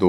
2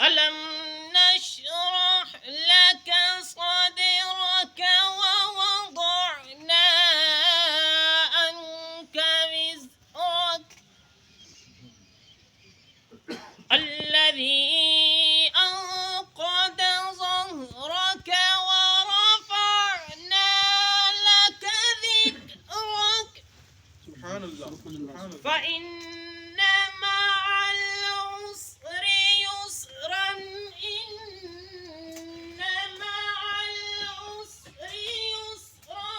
ألم نشرح لك صدرك ووضعنا عنك وزرك الذي أنقض ظهرك ورفعنا لك ذكرك فإن مع العسر يسرا إن مع العسر يسرا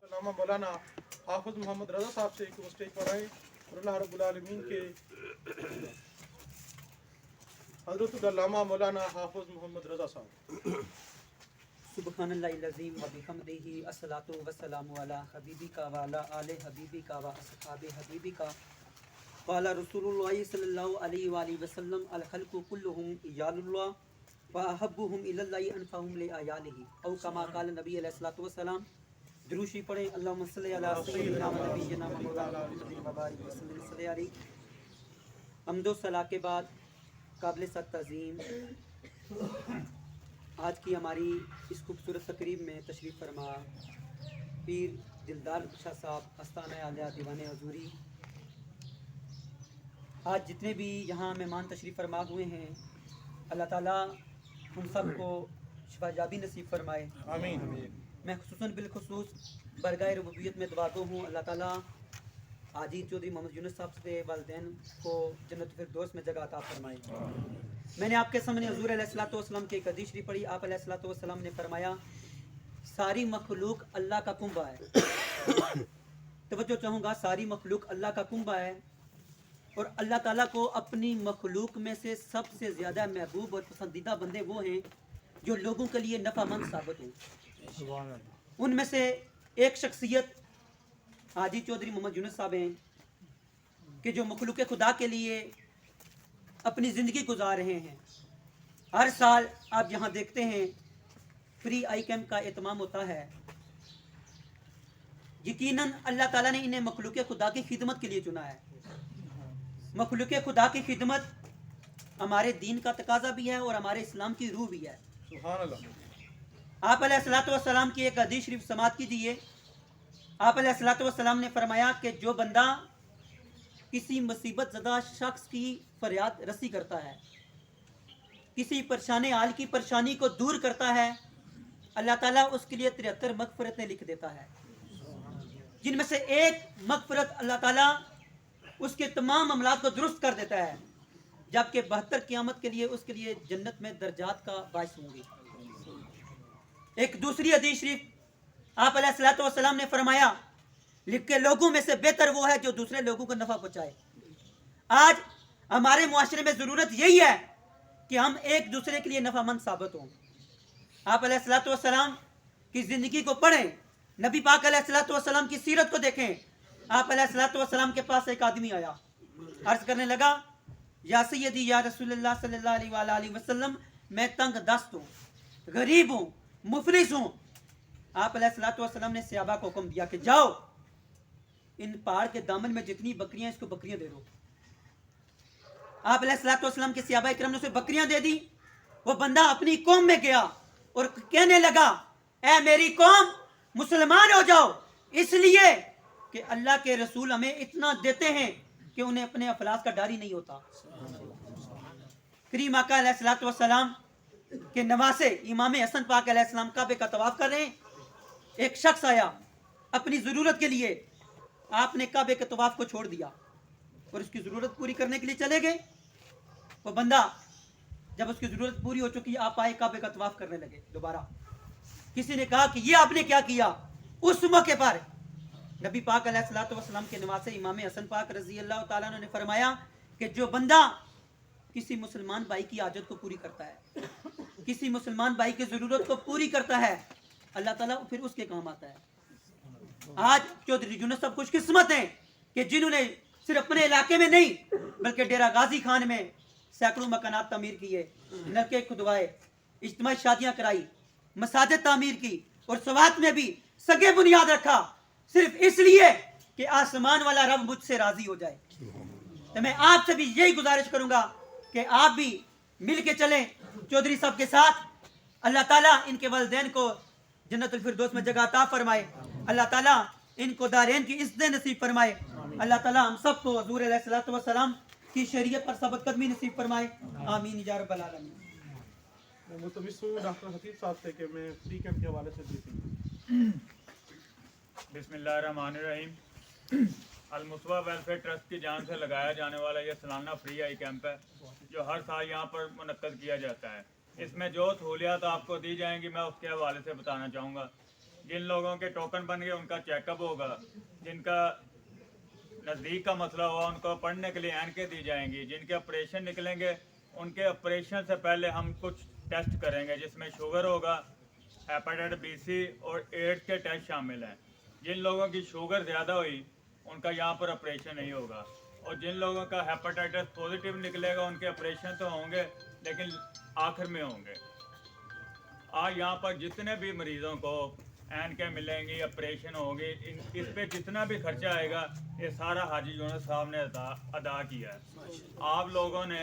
علامہ مولانا حافظ محمد رضا صاحب سے ایک اسٹیج پر آئے اور اللہ رب العالمین کے حضرت علامہ مولانا حافظ محمد رضا صاحب۔ سبحان اللہ العظیم و بحمدہ، الصلاۃ والسلام علی حبیبک و علی آل حبیبک و اصحاب حبیبک۔ قال رسول اللہ صلی اللہ علیہ وآلہ وسلم الخلق کلہم عیال اللہ واحبہم الی اللہ انفعہم لعیالہ، او کما قال نبی علیہ الصلوۃ والسلام۔ درود شریف پڑھیں، اللہم صلی علی سیدنا و نبینا مولانا محمد و بارک وسلم صلی علیہ۔ حمد و ثنا کے بعد قابل صد تعظیم آج کی ہماری اس خوبصورت تقریب میں تشریف فرما پیر دلدار شاہ صاحب آستانہ عالیہ دیوان حضوری۔ آج جتنے بھی یہاں مہمان تشریف فرما ہوئے ہیں، اللہ تعالیٰ ہم سب کو شفا یابی نصیب فرمائے، آمین۔ میں خصوصاً بالخصوص برگاہ ربوبیت میں دعا گو ہوں، اللہ تعالیٰ حاجی چودھری محمد یونس صاحب سے والدین کو جنت الفردوس میں جگہ عطا فرمائے۔ میں نے آپ کے سامنے حضور علیہ الصلوۃ والسلام کی ایک حدیث شریف پڑھی۔ آپ علیہ الصلوۃ والسلام نے فرمایا ساری مخلوق اللہ کا کنبہ ہے۔ توجہ چاہوں گا، ساری مخلوق اللہ کا کنبہ ہے، اور اللہ تعالیٰ کو اپنی مخلوق میں سے سب سے زیادہ محبوب اور پسندیدہ بندے وہ ہیں جو لوگوں کے لیے نفع مند ثابت ہوں۔ ان میں سے ایک شخصیت حاجی چودھری محمد یونس صاحب ہیں کہ جو مخلوق خدا کے لیے اپنی زندگی گزار رہے ہیں۔ ہر سال آپ یہاں دیکھتے ہیں فری آئی کیمپ کا اہتمام ہوتا ہے۔ یقیناً اللہ تعالیٰ نے انہیں مخلوق خدا کی خدمت کے لیے چنا ہے۔ مخلوق خدا کی خدمت ہمارے دین کا تقاضا بھی ہے اور ہمارے اسلام کی روح بھی ہے۔ سبحان اللہ۔ آپ علیہ الصلوۃ والسلام کی ایک حدیث شریف سماعت کیجیے۔ آپ علیہ الصلوۃ والسلام نے فرمایا کہ جو بندہ کسی مصیبت زدہ شخص کی فریاد رسی کرتا ہے، کسی پریشان حال کی پریشانی کو دور کرتا ہے، اللہ تعالیٰ اس کے لیے 73 مغفرتیں لکھ دیتا ہے، جن میں سے ایک مغفرت اللہ تعالیٰ اس کے تمام معاملات کو درست کر دیتا ہے، جبکہ 72 قیامت کے لیے اس کے لیے جنت میں درجات کا باعث ہوں گی۔ ایک دوسری حدیث شریف آپ علیہ الصلوۃ والسلام نے فرمایا لکھ کے لوگوں میں سے بہتر وہ ہے جو دوسرے لوگوں کو نفع پہنچائے۔ آج ہمارے معاشرے میں ضرورت یہی ہے کہ ہم ایک دوسرے کے لیے نفع مند ثابت ہوں۔ آپ علیہ الصلوۃ والسلام کی زندگی کو پڑھیں، نبی پاک علیہ الصلوۃ والسلام کی سیرت کو دیکھیں۔ آپ علیہ الصلوۃ والسلام کے پاس ایک آدمی آیا، عرض کرنے لگا یا سیدی یا رسول اللہ صلی اللہ علیہ وآلہ وسلم، میں تنگ دست ہوں، غریب ہوں، مفلس ہوں۔ آپ علیہ الصلوۃ والسلام نے صحابہ کو حکم دیا کہ جاؤ ان پہاڑ کے دامن میں جتنی بکریاں اس کو بکریاں دے دو۔ آپ علیہ الصلوۃ والسلام کے صحابہ کرام نے اسے بکریاں دے دی۔ وہ بندہ اپنی قوم میں گیا اور کہنے لگا اے میری قوم مسلمان ہو جاؤ، اس لیے کہ اللہ کے رسول ہمیں اتنا دیتے ہیں کہ انہیں اپنے افلاس کا ڈر ہی نہیں ہوتا۔ کریم آقا علیہ السلام کے نواسے امام حسن پاک علیہ السلام کعبے کا طواف کر رہے ہیں، ایک شخص آیا اپنی ضرورت کے لیے، آپ نے کعبے کے طواف کو چھوڑ دیا اور اس کی ضرورت پوری کرنے کے لیے چلے گئے۔ وہ بندہ جب اس کی ضرورت پوری ہو چکی، آپ آئے کعبے کا طواف کرنے لگے دوبارہ۔ کسی نے کہا کہ یہ آپ نے کیا کیا؟ اس موقع پر نبی پاک علیہ الصلوۃ والسلام کے نواسے امام حسن پاک رضی اللہ تعالیٰ عنہ نے فرمایا کہ جو بندہ کسی مسلمان بھائی کی حاجت کو پوری کرتا ہے، کسی مسلمان بھائی کی ضرورت کو پوری کرتا ہے، اللہ تعالیٰ پھر اس کے کام آتا ہے۔ آج چودھری یونس صاحب خوش قسمت ہیں کہ جنہوں نے صرف اپنے علاقے میں نہیں بلکہ ڈیرہ غازی خان میں سینکڑوں مکانات تعمیر کیے، نلکے کھدوائے، اجتماعی شادیاں کرائی، مساجد تعمیر کی، اور سوات میں بھی سگے بنیاد رکھا، صرف اس لیے کہ آسمان والا رب مجھ سے راضی ہو جائے۔ تو میں آپ سے بھی یہی گزارش کروں گا کہ آپ بھی مل کے چلیں چودھری صاحب کے ساتھ۔ اللہ تعالیٰ ان کے والدین کو جنت الفردوس میں جگہ عطا فرمائے، اللہ تعالیٰ ان کو دارین کی عزت نصیب فرمائے، اللہ تعالیٰ ہم سب کو حضور علیہ الصلوۃ والسلام کی شریعت پر ثابت قدمی نصیب فرمائے، آمین یا رب العالمین۔ میں ملتمس ہوں ڈاکٹر حفیظ صاحب سے کہ میں فری کیمپ کے حوالے سے بریفنگ۔ بسم اللہ الرحمن الرحیم۔ المصطفیٰ ویلفیئر ٹرسٹ کی جانب سے لگایا جانے والا یہ سالانہ فری آئی کیمپ ہے جو ہر سال یہاں پر منعقد کیا جاتا ہے۔ اس میں جو سہولیات آپ کو دی جائیں گی میں اس کے حوالے سے بتانا چاہوں گا۔ جن لوگوں کے ٹوکن بن گئے ان کا چیک اپ ہوگا، جن کا نزدیک کا مسئلہ ہوا ان کو پڑھنے کے لیے اینکیں دی جائیں گی، جن کے آپریشن نکلیں گے ان کے آپریشن سے پہلے ہم کچھ ٹیسٹ کریں گے جس میں شوگر ہوگا، ہیپاٹائٹس بی سی اور ایڈز کے ٹیسٹ شامل ہیں۔ جن لوگوں کی شوگر زیادہ ہوئی ان کا یہاں پر آپریشن نہیں ہوگا، اور جن لوگوں کا ہیپاٹائٹس پازیٹیو نکلے گا ان کے آپریشن تو ہوں گے لیکن آخر میں ہوں گے۔ آج یہاں پر جتنے بھی مریضوں کو اینکیں ملیں گی، آپریشن ہوگی، اس پہ جتنا بھی خرچہ آئے گا یہ سارا حاجی یونس صاحب نے ادا کیا ہے۔ آپ لوگوں نے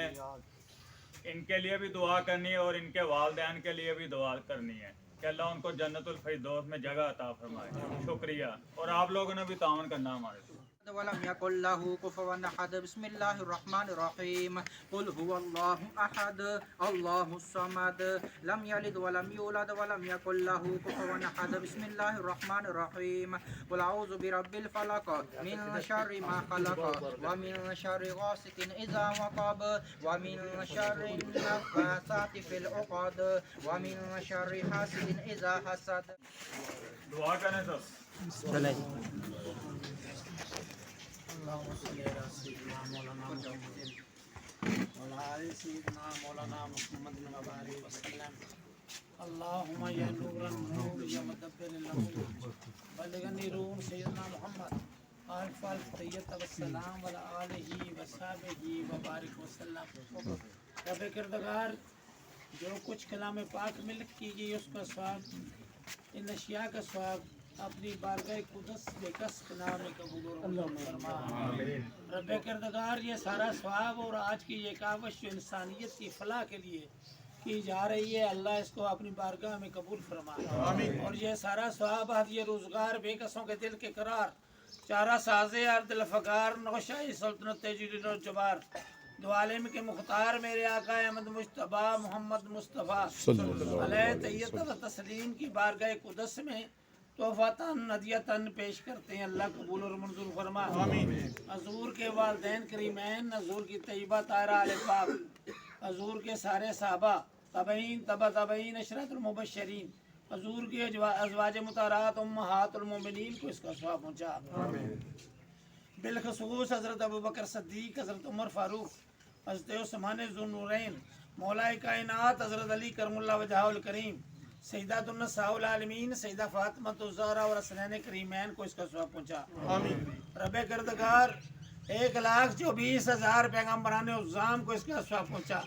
ان کے لیے بھی دعا کرنی ہے اور ان کے والدین کے لیے بھی دعا کرنی ہے کہ اللہ ان کو جنت الفردوس میں جگہ عطا فرمائے۔ شکریہ، اور آپ لوگوں نے بھی تعاون کرنا ہمارے سے۔ ولم يكن له كفوا احد بسم الله الرحمن الرحيم قل هو الله احد الله الصمد لم يلد ولم يولد ولم يكن له كفوا احد بسم الله الرحمن الرحيم قل اعوذ برب الفلق من شر ما خلق ومن شر غاسق اذا وقب ومن شر النفاثات في العقد ومن شر حاسد اذا حسد۔ دعا کریں سب۔ اللهم صل على سيدنا مولانا محمد وعلى آل سيدنا مولانا محمد وبارك وسلم۔ اللهم يا نور النور يا مدبر الامور بلغني روح سيدنا محمد الف الف تحیت والسلام وعلى آلہ وصحبہ وبارک وسلم۔ رب کردگار جو کچھ کلام پاک میں لکھی گئی اس کا ثواب، ان اشیاء کا ثواب اپنی بارگاہ قدس بے کسب نام میں قبول فرما۔ رب کردگار یہ سارا ثواب اور آج کی یہ کاوش جو انسانیت کی فلاح کے لیے کی جا رہی ہے اللہ اس کو اپنی بارگاہ میں قبول فرما، اور یہ سارا ثواب یہ روزگار بے کسوں کے دل کے قرار، چارہ ساز ارد الفقار، نوشائی سلطنت تجلیل و جبار، دو عالم کے مختار میرے آقا احمد مجتبیٰ محمد مصطفیٰ علیہ تحیت و تسلیم کی بارگاہ قدس میں تحفتاً ندیتاً پیش کرتے ہیں، اللہ قبول اور منظور فرما۔ حضور کے والدین کریمین، حضور کی طیبہ طاہرہ آل پاک، حضور کے سارے صحابہ، تابعین تبع تابعین، عشرت المبشرین، حضور کی ازواج مطہرات امہات المومنین کو اس کا ثواب پہنچا۔ بالخصوص حضرت ابوبکر صدیق، حضرت عمر فاروق، حضرت عثمان ذو النورین، مولا کائنات حضرت علی کرم اللہ وجہہ الکریم، سیدات النساء العالمین سیدہ فاطمہ الزہرا اور حسنین کریمین کو اس کا ثواب پہنچا۔ رب کردگار 1,24,000 پیغمبران عظام کو اس کا ثواب پہنچا۔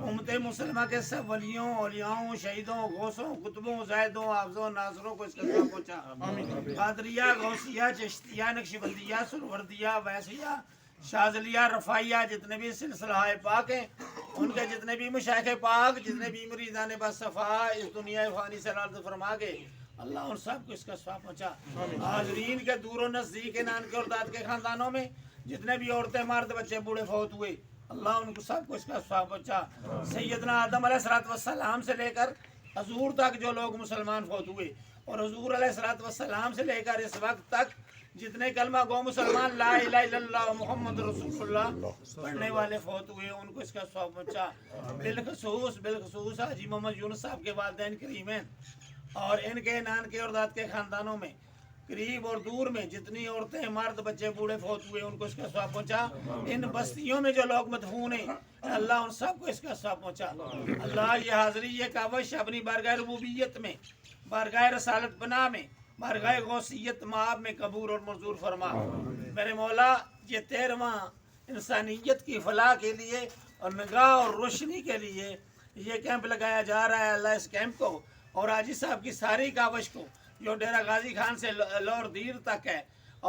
امت مسلمہ کے سب ولیوں، اولیاؤں، شہیدوں، غوثوں، قطبوں، زاہدوں، حافظوں، ناصروں کو اس کا ثواب پہنچا۔ قادریہ، غوثیہ، چشتیہ، نقشبندیہ، سروردیہ، ویسیہ، شاذلیہ، رفاعیہ، جتنے بھی سلسلہ پاک ہیں ان کے جتنے بھی مشائخ پاک، جتنے بھی مریدان بصفا اس دنیا فانی سے رد فرما کے اللہ ان سب کو اس کا ثواب پہنچا۔ حاضرین کے دور و نزدیک نان کے اور داد کے خاندانوں میں جتنے بھی عورتیں، مرد، بچے، بوڑھے فوت ہوئے اللہ ان کو سب کو اس کا ثواب پہنچا۔ سیدنا آدم علیہ الصلوۃ والسلام سے لے کر حضور تک جو لوگ مسلمان فوت ہوئے اور حضور علیہ الصلوۃ والسلام سے لے کر اس وقت تک جتنے کلمہ گو مسلمان لا الہ الا اللہ محمد رسول اللہ پڑھنے والے فوت ہوئے ان کو اس کا ثواب پہنچا. بالخصوص حاجی محمد یونس صاحب کے والدین کریمین اور ان کے نان کے اور داد کے خاندانوں میں قریب اور دور میں جتنی عورتیں مرد بچے بوڑھے فوت ہوئے ان کو اس کا ثواب پہنچا. ان بستیوں میں جو لوگ مدفون ہیں اللہ ان سب کو اس کا ثواب پہنچا. اللہ یہ حاضری یہ کاوش اپنی بارگاہ ربوبیت میں بارگاہ رسالت پناہ میں بارگاہ غوثیت مآب میں قبول اور منظور فرما. میرے مولا یہ 13واں انسانیت کی فلاح کے لیے اور نگاہ اور روشنی کے لیے یہ کیمپ لگایا جا رہا ہے. اللہ اس کیمپ کو اور حاجی صاحب کی ساری کاوش کو جو ڈیرہ غازی خان سے لور دیر تک ہے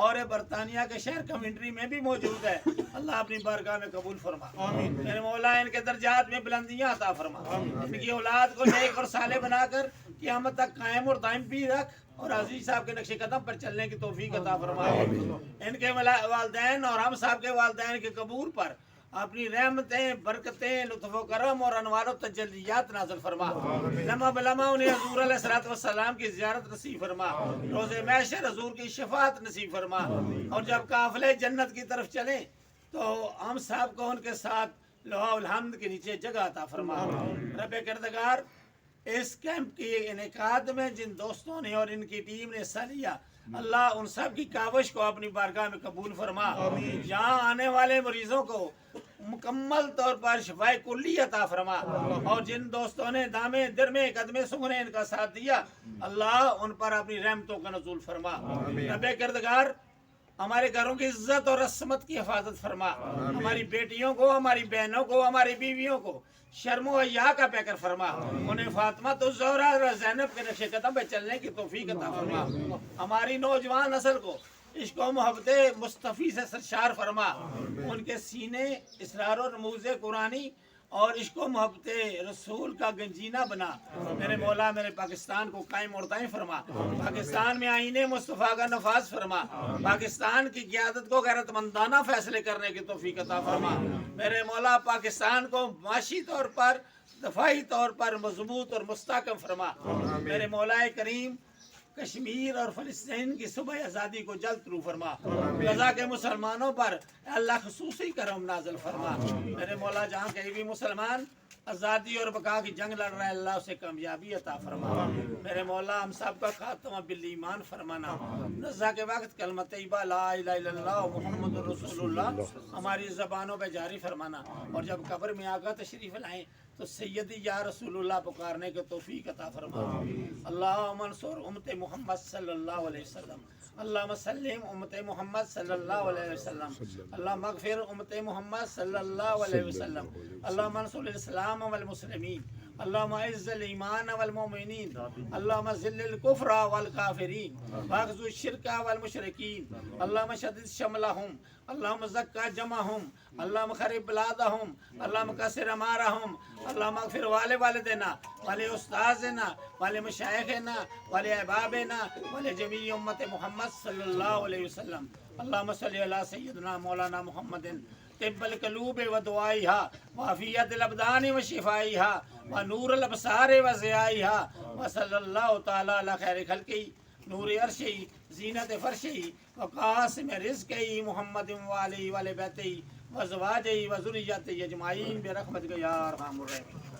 اور برطانیہ کے شہر کمنٹری میں بھی موجود ہے اللہ اپنی بارگاہ میں قبول فرما. میرے مولا ان کے درجات میں بلندیاں عطا فرما. ان کی اولاد کو نیک اور صالح بنا کر قیامت تک قائم اور دائم بھی رکھ اور عزیز صاحب کے نقش قدم پر چلنے کی توفیق عطا فرما. ان کے والدین اور ہم صاحب کے والدین کے قبول پر اپنی رحمتیں برکتیں لطف و کرم اور انوار و تجلیات نازل فرما. لمحہ بلمحہ انہیں حضور علیہ الصلوۃ والسلام کی زیارت نصیب فرما. روز محشر حضور کی شفاعت نصیب فرما. اور جب قافلے جنت کی طرف چلیں تو ہم صاحب کو ان کے ساتھ لوح الحمد کے نیچے جگہ عطا فرما. رب کردگار اس کیمپ کی انعقاد میں جن دوستوں نے اور ان کی ٹیم نے حصہ لیا اللہ ان سب کی کاوش کو اپنی بارگاہ میں قبول فرما. یہاں آنے والے مریضوں کو مکمل طور پر شفائے کلی عطا فرما. اور جن دوستوں نے دامے درمے قدمے سگنے ان کا ساتھ دیا اللہ ان پر اپنی رحمتوں کا نزول فرما. رب کردگار ہمارے گھروں کی عزت اور عصمت کی حفاظت فرما. ہماری بیٹیوں کو ہماری بہنوں کو ہماری بیویوں کو شرم و حیا کا پیکر فرما. انہیں فاطمہ تو زہرا اور زینب کے نقش قدم پہ چلنے کی توفیق عطا فرما. ہماری نوجوان نسل کو عشق و محبت مصطفی سے سرشار فرما. ان کے سینے اسرار و رموز قرآنی اور عشق و محبت رسول کا گنجینہ بنا. میرے مولا میرے پاکستان کو قائم اور دائم فرما. پاکستان میں آئین مصطفیٰ کا نفاذ فرما. پاکستان کی قیادت کو غیرت مندانہ فیصلے کرنے کی توفیق عطا فرما. میرے مولا پاکستان کو معاشی طور پر دفاعی طور پر مضبوط اور مستحکم فرما. میرے مولا کریم کشمیر اور فلسطین کی صبح آزادی کو جلد رو فرما. غزہ کے مسلمانوں پر اللہ خصوصی کرم نازل فرما. میرے مولا جہاں کہیں بھی مسلمان آزادی اور بقا کی جنگ لڑ رہا ہے اللہ اسے کامیابی عطا فرما. میرے مولا ہم سب کا خاتمہ بالایمان فرمانا. رضا کے وقت کلمہ طیبہ لا الہ الا اللہ محمد رسول اللہ ہماری زبانوں پہ جاری فرمانا. اور جب قبر میں آقا تشریف لائیں تو سیدی یا رسول اللہ پکارنے کے توفیق عطا فرما. اللہم انصر امت محمد صلی اللہ علیہ وسلم. اللہم سلم امت محمد صلی اللہ علیہ وسلم. اللہم اغفر امت محمد صلی اللہ علیہ وسلم. اللہم انصر الاسلام والمسلمین. اللہم اعز الایمان والمؤمنین. اللہم ذل الکفر والکافرین واخذ الشرک والمشرکین. اللہم شدد شملہم. اللہم زکا جمعہم. اللہم خرب بلادہم. اللہم کسر امارہم. اللہم اغفر والدینا والے استاذنا والے مشایخنا والے احبابنا والے جمیع امت محمد صلی اللہ علیہ وسلم. اللہم صلی علی سیدنا مولانا محمد طب القلوب و دعائها وعافیت الابدان و شفائها ونور الابصار و ضیائها وصلی اللہ تعالی علی خیر خلقی نور عرشی زینت فرشی وقاسم رزقی محمد والی وال بیتی وزواجی وذریتی اجمعین برحمتک یا ارحم الراحمین.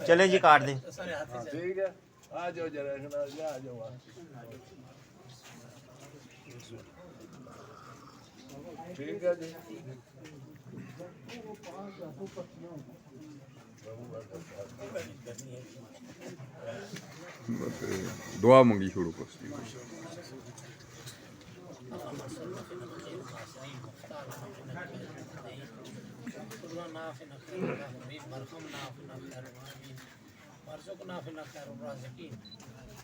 چلیں جی کاٹ دیں. ٹھیک ہے آ جاؤ ذرا آ جاؤ. ٹھیک ہے جی. دعا منگی چھوڑو. اللهم صل في نبينا الخاسرين واختار لنا في المهتدين كلنا في خير الراحمين وارحمنا في خير الراحمين وارزقنا في خير الرازقين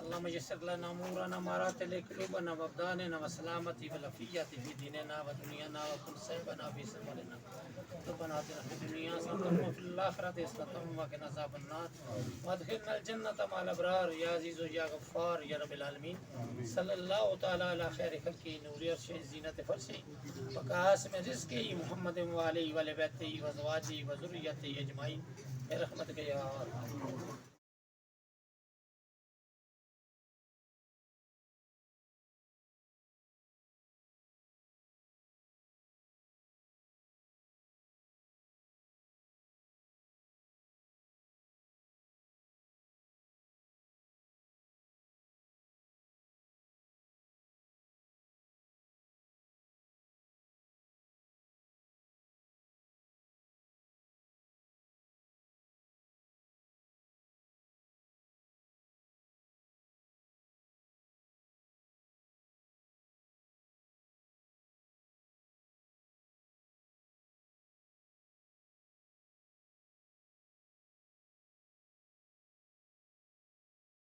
اللهم يسر لنا امورنا مرات قلوبنا وابداننا وسلامتي والعافيه في ديننا ودنيانا وكل سيبنا في سفرنا ربنا اتنا في الدنيا حسنه وفي الاخره حسنه وقنا عذاب النار وادخلنا الجنه مع الابرار يا عزيز يا غفار يا رب العالمين صلى الله تعالى على خير خلقه نور عرشه زينة فرشه وقاسم رزقه محمد وعليه وعلى بيته وزواجه وذريته اجمعين برحمتك يا ارحم